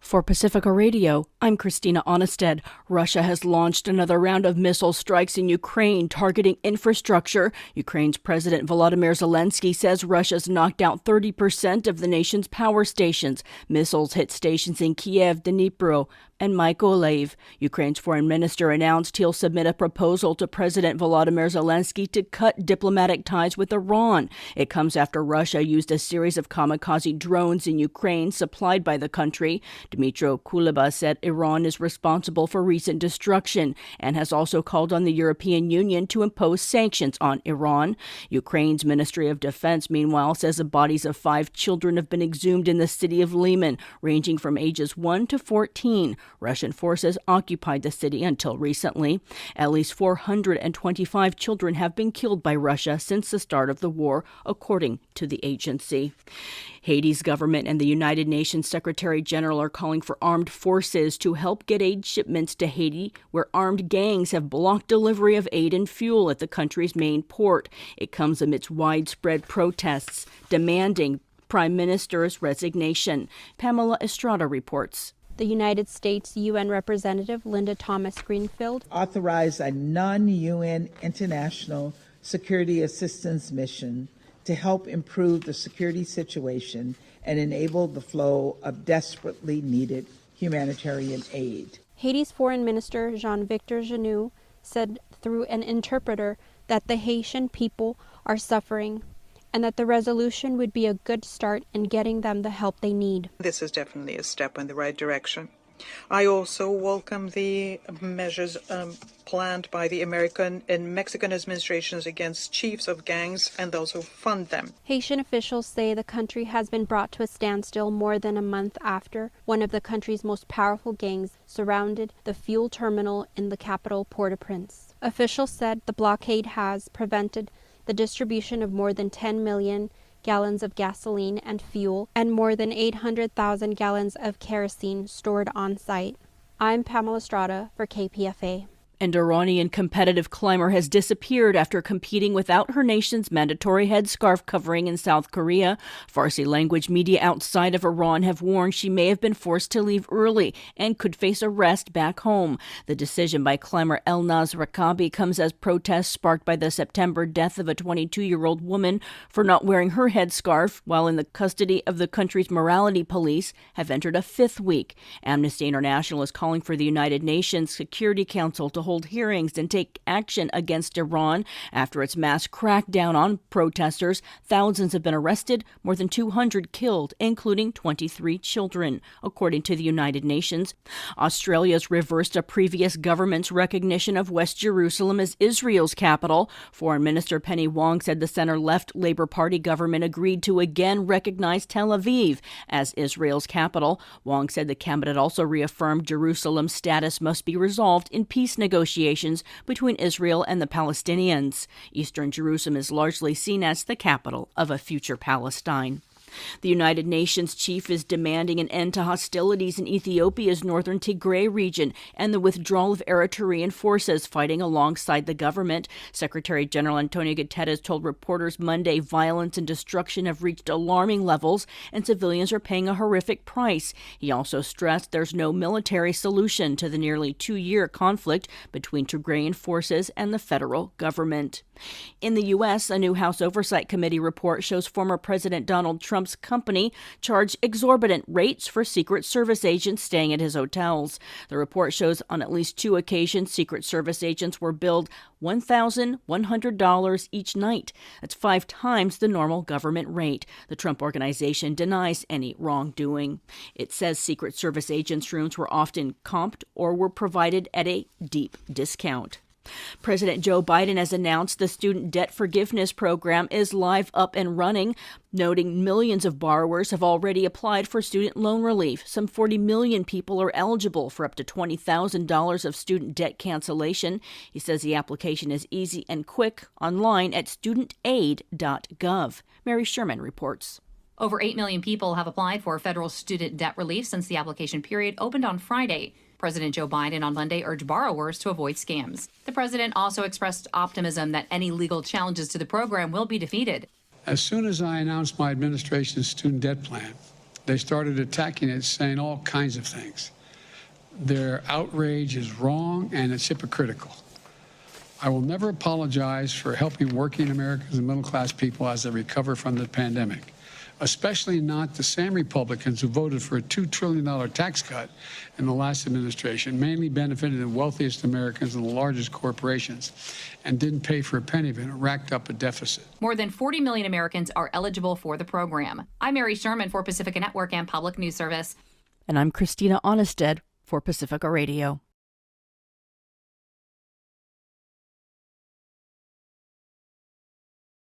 For Pacifica Radio, I'm Christina Onnested. Russia has launched another round of missile strikes in Ukraine targeting infrastructure. Ukraine's President Volodymyr Zelensky says Russia's knocked out 30% of the nation's power stations. Missiles hit stations in Kiev, Dnipro, and Mykolaiv. Ukraine's foreign minister announced he'll submit a proposal to President Volodymyr Zelensky to cut diplomatic ties with Iran. It comes after Russia used a series of kamikaze drones in Ukraine supplied by the country. Dmytro Kuleba said Iran is responsible for recent destruction and has also called on the European Union to impose sanctions on Iran. Ukraine's Ministry of Defense, meanwhile, says the bodies of 5 children have been exhumed in the city of Lyman, ranging from ages 1 to 14. Russian forces occupied the city until recently. At least 425 children have been killed by Russia since the start of the war, according to the agency. Haiti's government and the United Nations Secretary General are calling for armed forces to help get aid shipments to Haiti, where armed gangs have blocked delivery of aid and fuel at the country's main port. It comes amidst widespread protests demanding Prime Minister's resignation. Pamela Estrada reports. The United States UN Representative Linda Thomas-Greenfield authorized a non-UN international security assistance mission to help improve the security situation and enable the flow of desperately needed humanitarian aid. Haiti's Foreign Minister Jean-Victor Genoux said through an interpreter that the Haitian people are suffering and that the resolution would be a good start in getting them the help they need. This is definitely a step in the right direction. I also welcome the measures planned by the American and Mexican administrations against chiefs of gangs and those who fund them. Haitian officials say the country has been brought to a standstill more than a month after one of the country's most powerful gangs surrounded the fuel terminal in the capital, Port-au-Prince. Officials said the blockade has prevented the distribution of more than 10 million gallons of gasoline and fuel and more than 800,000 gallons of kerosene stored on site. I'm Pamela Estrada for KPFA. An Iranian competitive climber has disappeared after competing without her nation's mandatory headscarf covering in South Korea. Farsi-language media outside of Iran have warned she may have been forced to leave early and could face arrest back home. The decision by climber Elnaz Rakabi comes as protests sparked by the September death of a 22-year-old woman for not wearing her headscarf while in the custody of the country's morality police have entered a 5th week. Amnesty International is calling for the United Nations Security Council to hold hearings and take action against Iran after its mass crackdown on protesters. Thousands have been arrested, more than 200 killed, including 23 children, according to the United Nations. Australia's reversed a previous government's recognition of West Jerusalem as Israel's capital. Foreign Minister Penny Wong said the center-left Labour Party government agreed to again recognize Tel Aviv as Israel's capital. Wong said the cabinet also reaffirmed Jerusalem's status must be resolved in peace negotiations between Israel and the Palestinians. Eastern Jerusalem is largely seen as the capital of a future Palestine. The United Nations chief is demanding an end to hostilities in Ethiopia's northern Tigray region and the withdrawal of Eritrean forces fighting alongside the government. Secretary General Antonio Guterres told reporters Monday violence and destruction have reached alarming levels and civilians are paying a horrific price. He also stressed there's no military solution to the nearly 2-year conflict between Tigrayan forces and the federal government. In the U.S., a new House Oversight Committee report shows former President Donald Trump's company charged exorbitant rates for Secret Service agents staying at his hotels. The report shows on at least 2 occasions Secret Service agents were billed $1,100 each night. That's 5 times the normal government rate. The Trump Organization denies any wrongdoing. It says Secret Service agents' rooms were often comped or were provided at a deep discount. President Joe Biden has announced the student debt forgiveness program is live, up and running, noting millions of borrowers have already applied for student loan relief. Some 40 million people are eligible for up to $20,000 of student debt cancellation. He says the application is easy and quick online at studentaid.gov. Mary Sherman reports. Over 8 million people have applied for federal student debt relief since the application period opened on Friday. President Joe Biden on Monday urged borrowers to avoid scams. The president also expressed optimism that any legal challenges to the program will be defeated. As soon as I announced my administration's student debt plan, They started attacking it, saying all kinds of things. Their outrage is wrong and it's hypocritical. I will never apologize for helping working Americans and middle-class people as they recover from the pandemic, especially not the same Republicans who voted for a $2 trillion tax cut in the last administration, mainly benefited the wealthiest Americans and the largest corporations, and didn't pay for a penny of it. It racked up a deficit. More than 40 million Americans are eligible for the program. I'm Mary Sherman for Pacifica Network and Public News Service. And I'm Christina Onnested for Pacifica Radio.